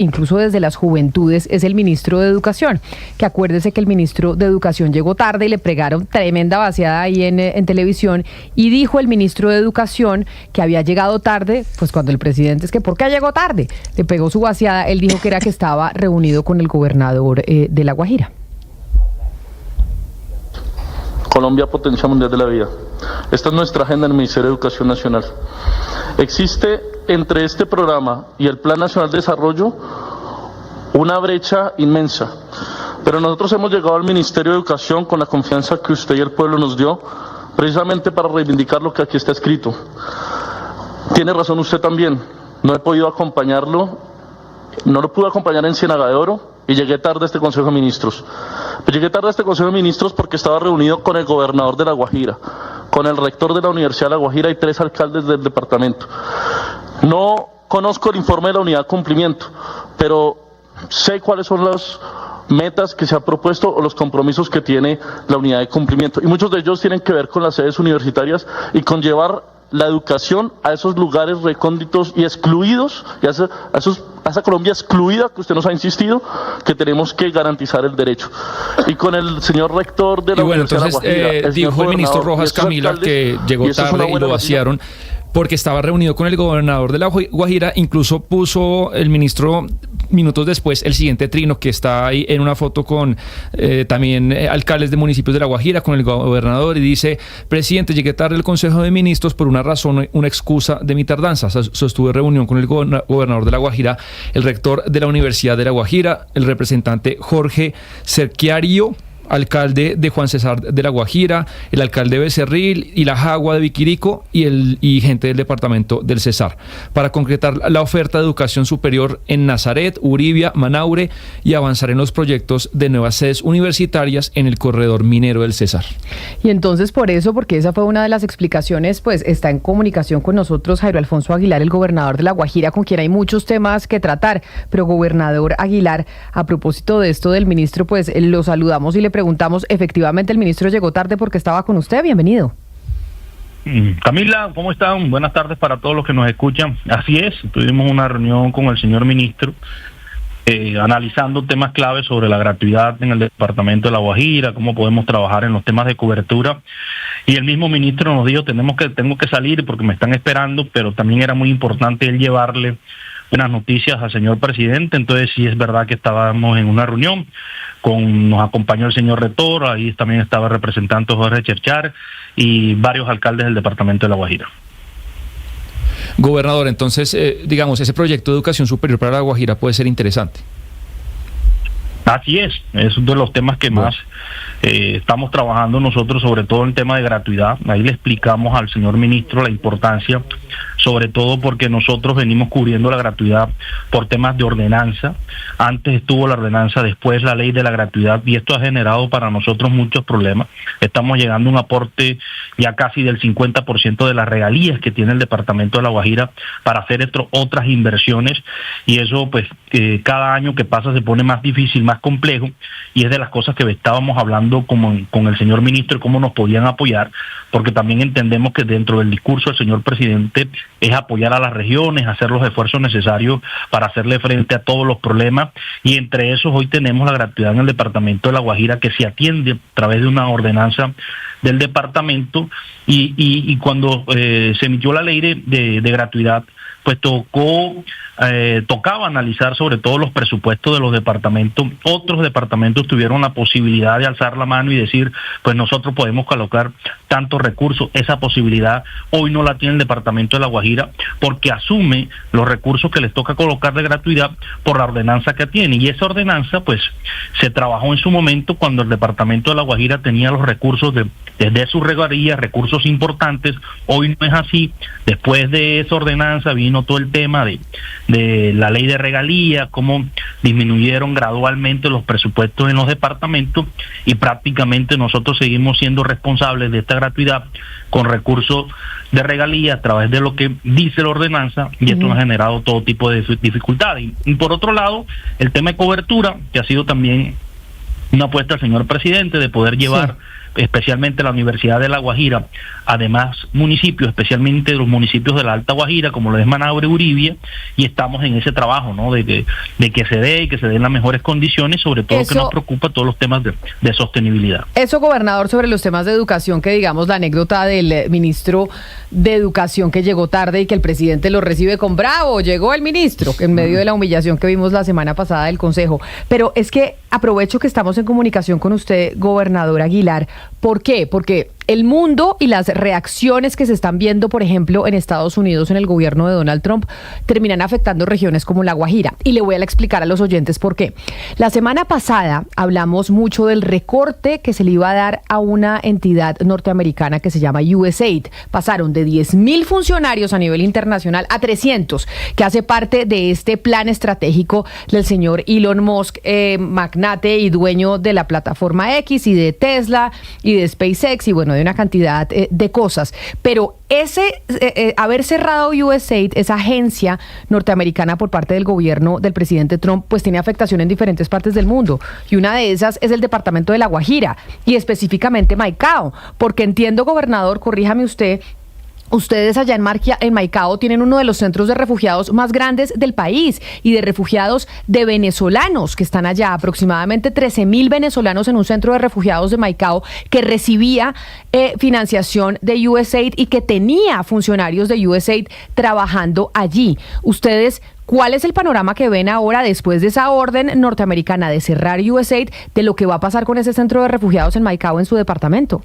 incluso desde las juventudes, es el ministro de Educación, que acuérdese que el ministro de Educación llegó tarde y le pegaron tremenda vaciada ahí en televisión, y dijo el ministro de Educación que había llegado tarde, pues cuando el presidente es que ¿por qué llegó tarde? Le pegó su vaciada, él dijo que era que estaba reunido con el gobernador de La Guajira. Colombia, potencia mundial de la vida. Esta es nuestra agenda en el Ministerio de Educación Nacional. Existe entre este programa y el Plan Nacional de Desarrollo una brecha inmensa, pero nosotros hemos llegado al Ministerio de Educación con la confianza que usted y el pueblo nos dio, precisamente para reivindicar lo que aquí está escrito. Tiene razón usted también, no he podido acompañarlo, no lo pude acompañar en Ciénaga de Oro y llegué tarde a este Consejo de Ministros. Pero llegué tarde a este Consejo de Ministros porque estaba reunido con el gobernador de La Guajira, con el rector de la Universidad de La Guajira y 3 alcaldes del departamento. No conozco el informe de la unidad de cumplimiento, pero sé cuáles son las metas que se ha propuesto o los compromisos que tiene la unidad de cumplimiento. Y muchos de ellos tienen que ver con las sedes universitarias y con llevar la educación a esos lugares recónditos y excluidos, y a esa Colombia excluida que usted nos ha insistido, que tenemos que garantizar el derecho. Y con el señor rector de la Universidad de La Guajira, dijo el ministro Rojas, Camila, que llegó tarde y lo vaciaron porque estaba reunido con el gobernador de La Guajira. Incluso puso el ministro minutos después el siguiente trino, que está ahí en una foto con también alcaldes de municipios de La Guajira, con el gobernador, y dice: presidente, llegué tarde al Consejo de Ministros por una razón, una excusa de mi tardanza. Sostuve reunión con el gobernador de La Guajira, el rector de la Universidad de La Guajira, el representante Jorge Cerquiario, alcalde de Juan César de La Guajira, el alcalde de Becerril y La Jagua de Viquirico y gente del departamento del Cesar, para concretar la oferta de educación superior en Nazaret, Uribia, Manaure, y avanzar en los proyectos de nuevas sedes universitarias en el corredor minero del Cesar. Y entonces por eso, porque esa fue una de las explicaciones, pues está en comunicación con nosotros Jairo Alfonso Aguilar, el gobernador de La Guajira, con quien hay muchos temas que tratar. Pero gobernador Aguilar, a propósito de esto del ministro, pues lo saludamos y le preguntamos, efectivamente el ministro llegó tarde porque estaba con usted. Bienvenido. Camila, ¿cómo están? Buenas tardes para todos los que nos escuchan. Así es, tuvimos una reunión con el señor ministro analizando temas claves sobre la gratuidad en el departamento de La Guajira, cómo podemos trabajar en los temas de cobertura, y el mismo ministro nos dijo: tengo que salir porque me están esperando, pero también era muy importante él llevarle buenas noticias al señor presidente. Entonces sí es verdad que estábamos en una reunión, nos acompañó el señor rector, ahí también estaba el representante Jorge Cherchar y varios alcaldes del departamento de La Guajira. Gobernador, entonces, digamos, ese proyecto de educación superior para La Guajira puede ser interesante. Así es uno de los temas que más estamos trabajando nosotros, sobre todo en el tema de gratuidad. Ahí le explicamos al señor ministro la importancia, sobre todo porque nosotros venimos cubriendo la gratuidad por temas de ordenanza. Antes estuvo la ordenanza, después la ley de la gratuidad, y esto ha generado para nosotros muchos problemas. Estamos llegando a un aporte ya casi del 50% de las regalías que tiene el departamento de La Guajira para hacer otras inversiones, y eso pues cada año que pasa se pone más difícil, más complejo, y es de las cosas que estábamos hablando con el señor ministro, cómo nos podían apoyar, porque también entendemos que dentro del discurso del señor presidente es apoyar a las regiones, hacer los esfuerzos necesarios para hacerle frente a todos los problemas, y entre esos hoy tenemos la gratuidad en el departamento de La Guajira, que se atiende a través de una ordenanza del departamento, y cuando se emitió la ley de gratuidad, pues tocaba analizar sobre todo los presupuestos de los departamentos. Otros departamentos tuvieron la posibilidad de alzar la mano y decir: pues nosotros podemos colocar tantos recursos. Esa posibilidad hoy no la tiene el departamento de La Guajira, porque asume los recursos que les toca colocar de gratuidad por la ordenanza que tiene, y esa ordenanza pues se trabajó en su momento cuando el departamento de La Guajira tenía los recursos desde sus regalías, recursos importantes. Hoy no es así. Después de esa ordenanza vino todo el tema de la ley de regalías, cómo disminuyeron gradualmente los presupuestos en los departamentos, y prácticamente nosotros seguimos siendo responsables de esta gratuidad con recursos de regalías a través de lo que dice la ordenanza, y esto nos ha generado todo tipo de dificultades. Y por otro lado, el tema de cobertura, que ha sido también una apuesta del señor presidente, de poder llevar especialmente la Universidad de La Guajira, además municipios, especialmente los municipios de la Alta Guajira, como lo es Manaure, Uribia, y estamos en ese trabajo, ¿no? de que se dé y que se den las mejores condiciones, sobre todo que nos preocupa todos los temas de sostenibilidad. Eso, gobernador, sobre los temas de educación, que digamos la anécdota del ministro de Educación que llegó tarde y que el presidente lo recibe con bravo, llegó el ministro, en medio de la humillación que vimos la semana pasada del Consejo. Pero es que aprovecho que estamos en comunicación con usted, gobernador Aguilar. ¿Por qué? Porque el mundo y las reacciones que se están viendo, por ejemplo, en Estados Unidos, en el gobierno de Donald Trump, terminan afectando regiones como La Guajira. Y le voy a explicar a los oyentes por qué. La semana pasada hablamos mucho del recorte que se le iba a dar a una entidad norteamericana que se llama USAID. Pasaron de 10,000 funcionarios a nivel internacional a 300, que hace parte de este plan estratégico del señor Elon Musk, magnate y dueño de la plataforma X y de Tesla y de SpaceX y bueno, de una cantidad de cosas. Pero haber cerrado USAID, esa agencia norteamericana por parte del gobierno del presidente Trump, pues tiene afectación en diferentes partes del mundo. Y una de esas es el departamento de La Guajira y específicamente Maicao, porque entiendo, gobernador, corríjame usted, ustedes allá en Maicao tienen uno de los centros de refugiados más grandes del país y de refugiados de venezolanos que están allá, aproximadamente 13,000 venezolanos en un centro de refugiados de Maicao que recibía financiación de USAID y que tenía funcionarios de USAID trabajando allí. Ustedes, ¿cuál es el panorama que ven ahora después de esa orden norteamericana de cerrar USAID de lo que va a pasar con ese centro de refugiados en Maicao en su departamento?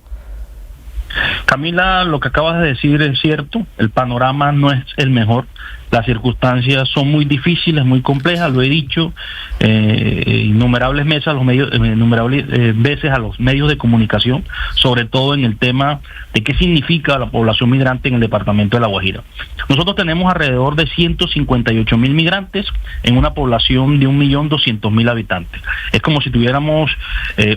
Camila, lo que acabas de decir es cierto, el panorama no es el mejor, las circunstancias son muy difíciles, muy complejas, lo he dicho innumerables veces a los medios de comunicación, sobre todo en el tema de qué significa la población migrante en el departamento de La Guajira. Nosotros tenemos alrededor de 158,000 migrantes en una población de 1.200.000 habitantes. Es como si tuviéramos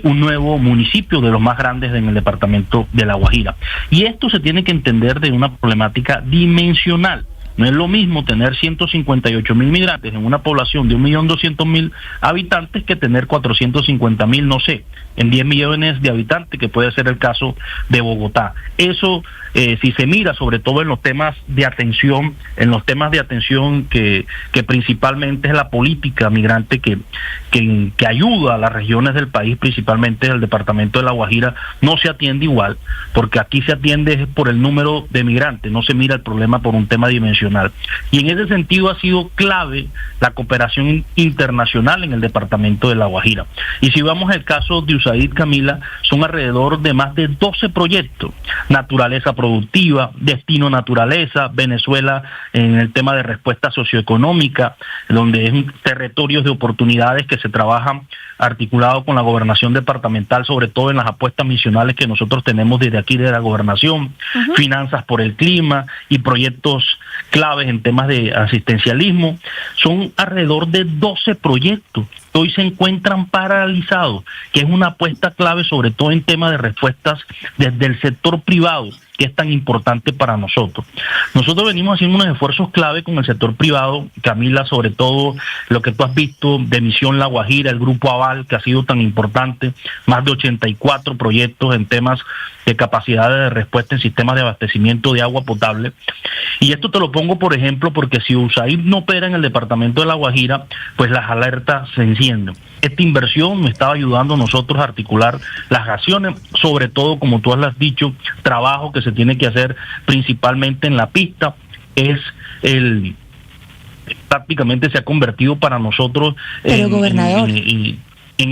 un nuevo municipio de los más grandes en el departamento de La Guajira. Y esto se tiene que entender de una problemática dimensional. No es lo mismo tener 158,000 migrantes en una población de 1.200.000 habitantes que tener 450,000, no sé, en 10 millones de habitantes, que puede ser el caso de Bogotá. Eso, si se mira sobre todo en los temas de atención, que principalmente es la política migrante que ayuda a las regiones del país, principalmente el departamento de La Guajira, no se atiende igual, porque aquí se atiende por el número de migrantes, no se mira el problema por un tema dimensional. Y en ese sentido ha sido clave la cooperación internacional en el departamento de La Guajira. Y si vamos al caso de USAID, Camila, son alrededor de más de 12 proyectos: naturaleza productiva, destino naturaleza, Venezuela en el tema de respuesta socioeconómica, donde es territorios de oportunidades que se trabajan articulado con la gobernación departamental, sobre todo en las apuestas misionales que nosotros tenemos desde aquí de la gobernación, finanzas por el clima y proyectos claves en temas de asistencialismo. Son alrededor de 12 proyectos que hoy se encuentran paralizados, que es una apuesta clave sobre todo en temas de respuestas desde el sector privado, que es tan importante para nosotros. Nosotros venimos haciendo unos esfuerzos clave con el sector privado, Camila, sobre todo lo que tú has visto de Misión La Guajira, el Grupo Aval, que ha sido tan importante, más de 84 proyectos en temas de capacidad de respuesta en sistemas de abastecimiento de agua potable. Y esto te lo pongo, por ejemplo, porque si USAID no opera en el departamento de La Guajira, pues las alertas se encienden. Esta inversión nos estaba ayudando a nosotros a articular las acciones, sobre todo, como tú has dicho, trabajo que se tiene que hacer principalmente en la pista, prácticamente se ha convertido para nosotros en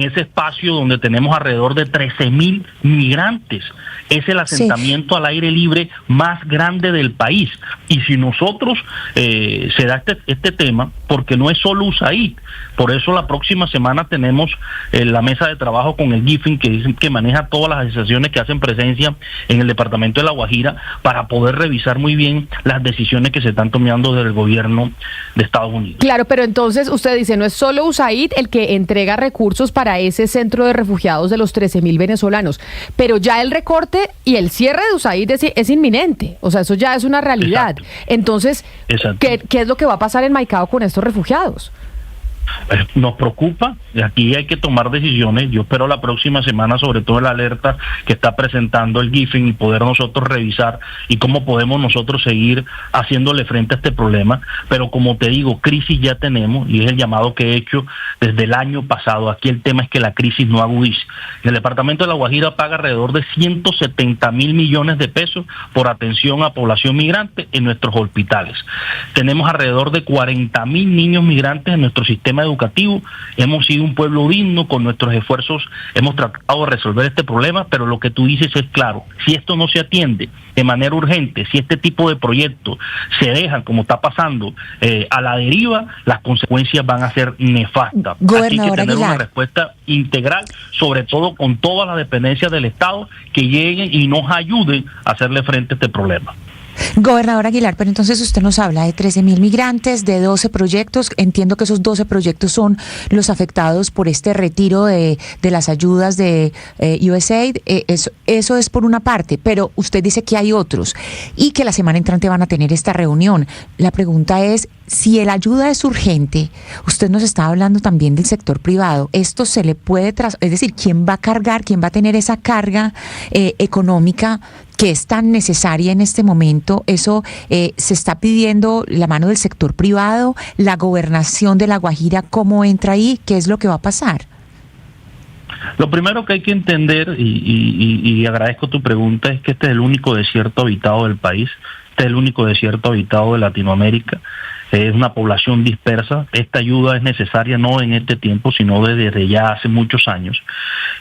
ese espacio donde tenemos alrededor de 13,000 migrantes. Es el asentamiento al aire libre más grande del país. Y si nosotros se da este tema, porque no es solo USAID, por eso la próxima semana tenemos la mesa de trabajo con el GIFIN, que maneja todas las asociaciones que hacen presencia en el departamento de La Guajira, para poder revisar muy bien las decisiones que se están tomando desde el gobierno de Estados Unidos. Claro, pero entonces usted dice, no es solo USAID el que entrega recursos para ese centro de refugiados de los 13,000 venezolanos, pero ya el recorte y el cierre de USAID es inminente, o sea, eso ya es una realidad. Exacto. Entonces, ¿qué es lo que va a pasar en Maicao con estos refugiados? Nos preocupa, y aquí hay que tomar decisiones. Yo espero la próxima semana, sobre todo la alerta que está presentando el GIFIN, y poder nosotros revisar y cómo podemos nosotros seguir haciéndole frente a este problema. Pero como te digo, crisis ya tenemos, y es el llamado que he hecho desde el año pasado. Aquí el tema es que la crisis no agudice. El departamento de La Guajira paga alrededor de 170.000 millones de pesos por atención a población migrante en nuestros hospitales. Tenemos alrededor de 40.000 niños migrantes en nuestro sistema educativo. Hemos sido un pueblo digno, con nuestros esfuerzos hemos tratado de resolver este problema, pero lo que tú dices es claro: si esto no se atiende de manera urgente, si este tipo de proyectos se dejan, como está pasando, a la deriva, las consecuencias van a ser nefastas. Aquí hay que tener una respuesta integral, sobre todo con todas las dependencias del Estado, que lleguen y nos ayuden a hacerle frente a este problema. Gobernador Aguilar, pero entonces usted nos habla de 13.000 migrantes, de 12 proyectos. Entiendo que esos 12 proyectos son los afectados por este retiro de las ayudas de USAID. Eso es por una parte, pero usted dice que hay otros y que la semana entrante van a tener esta reunión. La pregunta es, si la ayuda es urgente, usted nos está hablando también del sector privado. Esto se le puede es decir, ¿quién va a cargar, quién va a tener esa carga económica que es tan necesaria en este momento? Eso se está pidiendo la mano del sector privado. La gobernación de La Guajira, ¿cómo entra ahí? ¿Qué es lo que va a pasar? Lo primero que hay que entender, y agradezco tu pregunta, es que este es el único desierto habitado del país, este es el único desierto habitado de Latinoamérica. Es una población dispersa. Esta ayuda es necesaria no en este tiempo, sino desde ya hace muchos años,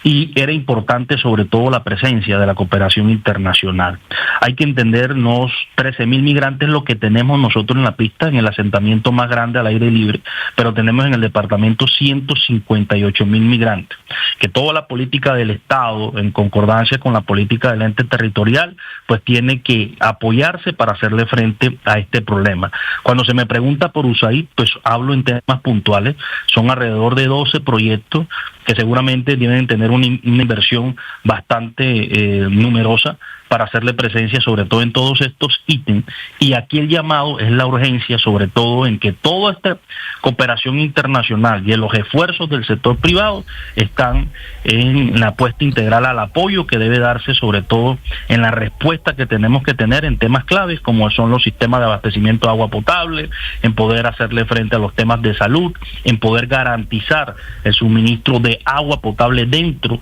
y era importante sobre todo la presencia de la cooperación internacional. Hay que entendernos, 13.000 migrantes lo que tenemos nosotros en la pista, en el asentamiento más grande al aire libre, pero tenemos en el departamento 158.000 migrantes, que toda la política del Estado, en concordancia con la política del ente territorial, pues tiene que apoyarse para hacerle frente a este problema. Cuando se me pregunta por USAID, pues hablo en temas puntuales. Son alrededor de 12 proyectos que seguramente deben tener una inversión bastante numerosa para hacerle presencia sobre todo en todos estos ítems. Y aquí el llamado es la urgencia, sobre todo en que toda esta cooperación internacional y en los esfuerzos del sector privado están en la apuesta integral al apoyo que debe darse, sobre todo en la respuesta que tenemos que tener en temas claves como son los sistemas de abastecimiento de agua potable, en poder hacerle frente a los temas de salud, en poder garantizar el suministro de agua potable dentro,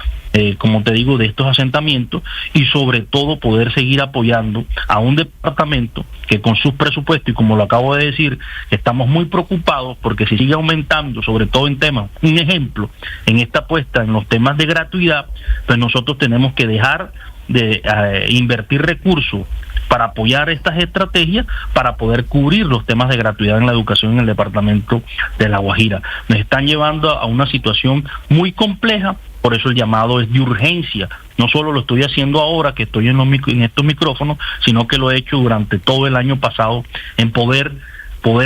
como te digo, de estos asentamientos, y sobre todo poder seguir apoyando a un departamento que con sus presupuestos, y como lo acabo de decir, estamos muy preocupados porque si sigue aumentando, sobre todo en temas, un ejemplo, en esta apuesta en los temas de gratuidad, pues nosotros tenemos que dejar de invertir recursos para apoyar estas estrategias, para poder cubrir los temas de gratuidad en la educación en el departamento de La Guajira. Nos están llevando a una situación muy compleja, por eso el llamado es de urgencia. No solo lo estoy haciendo ahora que estoy en estos micrófonos, sino que lo he hecho durante todo el año pasado, en poder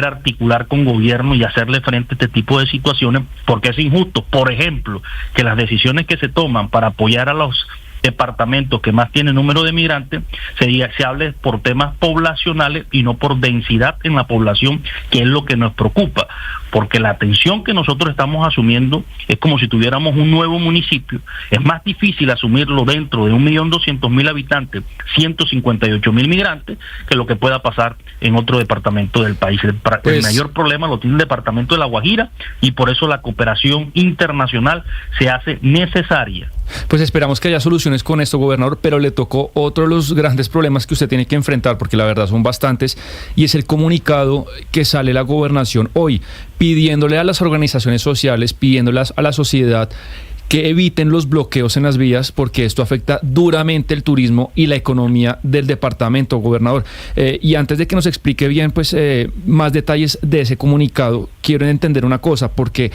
articular con gobierno y hacerle frente a este tipo de situaciones, porque es injusto, por ejemplo, que las decisiones que se toman para apoyar a los departamentos que más tienen número de migrantes se hable por temas poblacionales y no por densidad en la población, que es lo que nos preocupa, porque la atención que nosotros estamos asumiendo es como si tuviéramos un nuevo municipio. Es más difícil asumirlo dentro de 1.200.000 habitantes, 158.000 migrantes, que lo que pueda pasar en otro departamento del país. El mayor problema lo tiene el departamento de La Guajira, y por eso la cooperación internacional se hace necesaria. Pues esperamos que haya soluciones con esto, gobernador, pero le tocó otro de los grandes problemas que usted tiene que enfrentar, porque la verdad son bastantes, y es el comunicado que sale la gobernación hoy, pidiéndole a las organizaciones sociales, pidiéndole a la sociedad que eviten los bloqueos en las vías, porque esto afecta duramente el turismo y la economía del departamento, gobernador. Y antes de que nos explique bien más detalles de ese comunicado, quiero entender una cosa, porque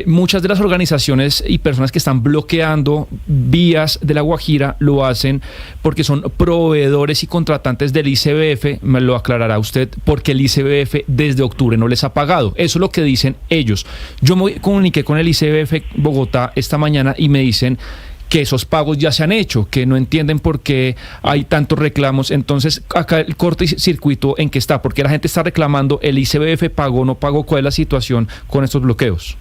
muchas de las organizaciones y personas que están bloqueando vías de La Guajira lo hacen porque son proveedores y contratantes del ICBF, me lo aclarará usted, porque el ICBF desde octubre no les ha pagado. Eso es lo que dicen ellos. Yo me comuniqué con el ICBF Bogotá esta mañana y me dicen que esos pagos ya se han hecho, que no entienden por qué hay tantos reclamos. Entonces, acá el cortocircuito en qué está, porque la gente está reclamando, el ICBF pagó, no pagó, ¿cuál es la situación con estos bloqueos?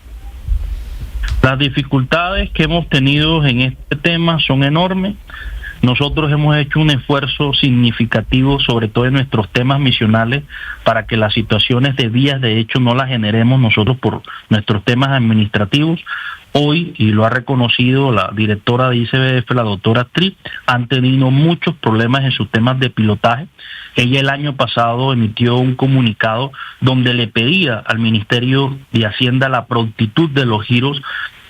Las dificultades que hemos tenido en este tema son enormes. Nosotros hemos hecho un esfuerzo significativo, sobre todo en nuestros temas misionales, para que las situaciones de vías de hecho no las generemos nosotros por nuestros temas administrativos. Hoy, y lo ha reconocido la directora de ICBF, la doctora Tripp, han tenido muchos problemas en sus temas de pilotaje. Ella el año pasado emitió un comunicado donde le pedía al Ministerio de Hacienda la prontitud de los giros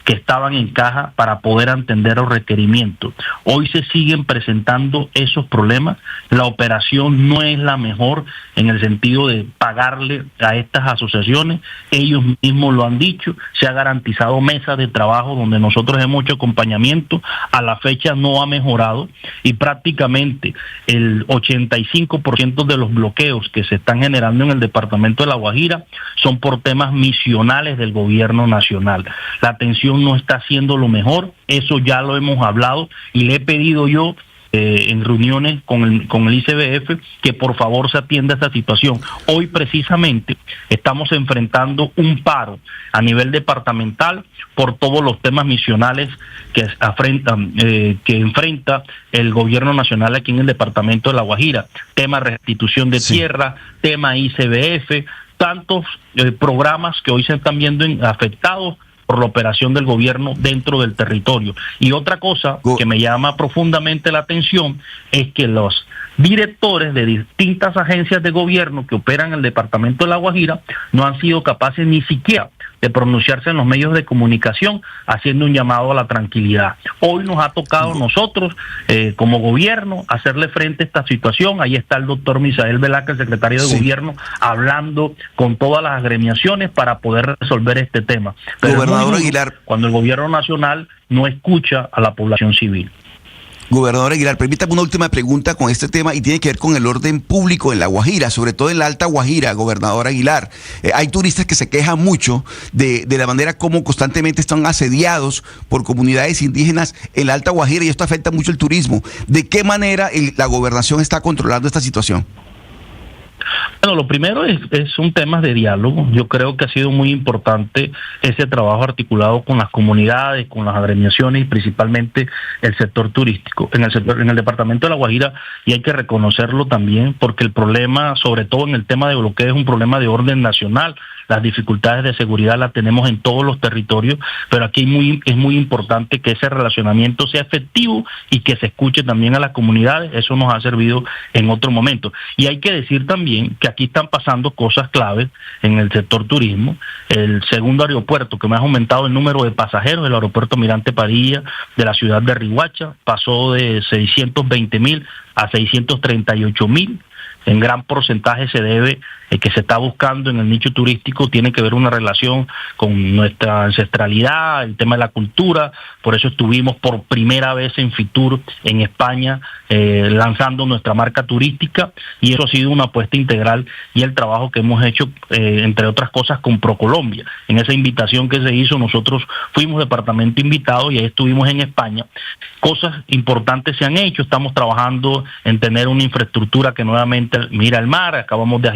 que estaban en caja para poder atender los requerimientos. Hoy se siguen presentando esos problemas. La operación no es la mejor en el sentido de pagarle a estas asociaciones. Ellos mismos lo han dicho. Se ha garantizado mesas de trabajo donde nosotros hemos hecho acompañamiento. A la fecha no ha mejorado y prácticamente el 85% de los bloqueos que se están generando en el departamento de La Guajira son por temas misionales del gobierno nacional. La atención no está haciendo lo mejor, eso ya lo hemos hablado y le he pedido yo en reuniones con el ICBF que por favor se atienda esta situación. Hoy precisamente estamos enfrentando un paro a nivel departamental por todos los temas misionales que enfrenta el gobierno nacional aquí en el departamento de La Guajira. Tema restitución de tierra, tema ICBF, tantos programas que hoy se están viendo afectados por la operación del gobierno dentro del territorio. Y otra cosa que me llama profundamente la atención es que los directores de distintas agencias de gobierno que operan en el departamento de La Guajira no han sido capaces ni siquiera de pronunciarse en los medios de comunicación haciendo un llamado a la tranquilidad. Hoy nos ha tocado a nosotros como gobierno hacerle frente a esta situación. Ahí está el doctor Misael Velázquez, el secretario de gobierno, hablando con todas las agremiaciones para poder resolver este tema. Pero gobernador Aguilar, cuando el gobierno nacional no escucha a la población civil. Gobernador Aguilar, permítame una última pregunta con este tema y tiene que ver con el orden público en La Guajira, sobre todo en la Alta Guajira, gobernador Aguilar. Hay turistas que se quejan mucho de la manera como constantemente están asediados por comunidades indígenas en la Alta Guajira y esto afecta mucho el turismo. ¿De qué manera la gobernación está controlando esta situación? Bueno, lo primero es un tema de diálogo. Yo creo que ha sido muy importante ese trabajo articulado con las comunidades, con las agremiaciones y principalmente el sector turístico. En el departamento de La Guajira, y hay que reconocerlo también, porque el problema, sobre todo en el tema de bloqueo, es un problema de orden nacional. Las dificultades de seguridad las tenemos en todos los territorios, pero aquí es muy importante que ese relacionamiento sea efectivo y que se escuche también a las comunidades. Eso nos ha servido en otro momento. Y hay que decir también que aquí están pasando cosas claves en el sector turismo. El segundo aeropuerto que más ha aumentado el número de pasajeros, el aeropuerto Mirante Padilla de la ciudad de Riohacha, pasó de 620,000 a 638,000. En gran porcentaje se debe que se está buscando en el nicho turístico, tiene que ver una relación con nuestra ancestralidad, el tema de la cultura. Por eso estuvimos por primera vez en Fitur, en España, lanzando nuestra marca turística, y eso ha sido una apuesta integral y el trabajo que hemos hecho, entre otras cosas, con ProColombia. En esa invitación que se hizo, nosotros fuimos departamento invitado y ahí estuvimos en España. Cosas importantes se han hecho, estamos trabajando en tener una infraestructura que nuevamente mira al mar. Acabamos de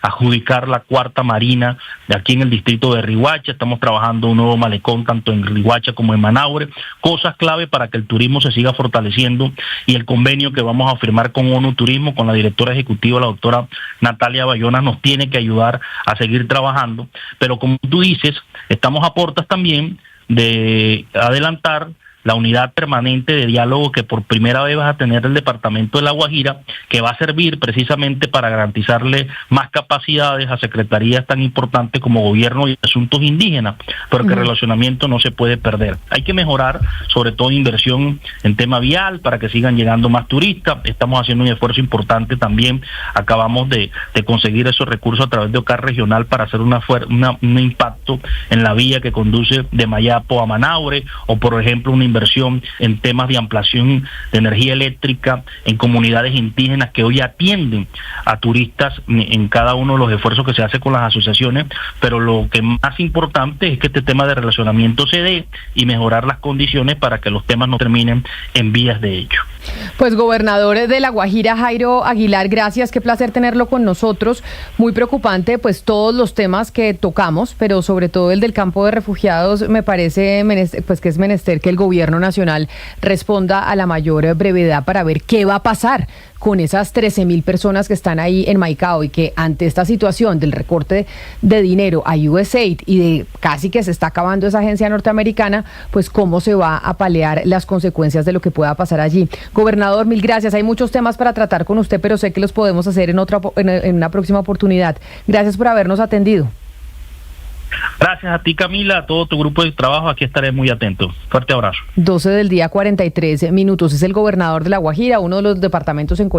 adjudicar la cuarta marina de aquí en el distrito de Riohacha. Estamos trabajando un nuevo malecón tanto en Riohacha como en Manaure. Cosas clave para que el turismo se siga fortaleciendo, y el convenio que vamos a firmar con ONU Turismo, con la directora ejecutiva, la doctora Natalia Bayona, nos tiene que ayudar a seguir trabajando. Pero como tú dices, estamos a puertas también de adelantar la unidad permanente de diálogo que por primera vez va a tener el departamento de La Guajira, que va a servir precisamente para garantizarle más capacidades a secretarías tan importantes como Gobierno y Asuntos Indígenas, pero que el relacionamiento no se puede perder. Hay que mejorar, sobre todo inversión en tema vial, para que sigan llegando más turistas. Estamos haciendo un esfuerzo importante también. Acabamos de conseguir esos recursos a través de OCAR regional para hacer un impacto en la vía que conduce de Mayapo a Manaure, o por ejemplo una inversión en temas de ampliación de energía eléctrica en comunidades indígenas que hoy atienden a turistas en cada uno de los esfuerzos que se hace con las asociaciones, pero lo que más importante es que este tema de relacionamiento se dé y mejorar las condiciones para que los temas no terminen en vías de hecho. Pues gobernador de La Guajira, Jairo Aguilar, gracias, qué placer tenerlo con nosotros. Muy preocupante pues todos los temas que tocamos, pero sobre todo el del campo de refugiados. Me parece pues que es menester que el gobierno nacional responda a la mayor brevedad para ver qué va a pasar con esas 13.000 personas que están ahí en Maicao, y que ante esta situación del recorte de dinero a USAID y de casi que se está acabando esa agencia norteamericana, pues cómo se va a paliar las consecuencias de lo que pueda pasar allí. Gobernador, mil gracias. Hay muchos temas para tratar con usted, pero sé que los podemos hacer en una próxima oportunidad. Gracias por habernos atendido. Gracias a ti, Camila, a todo tu grupo de trabajo. Aquí estaré muy atento. Fuerte abrazo. 12 del día, 43 minutos. Es el gobernador de La Guajira, uno de los departamentos en Colombia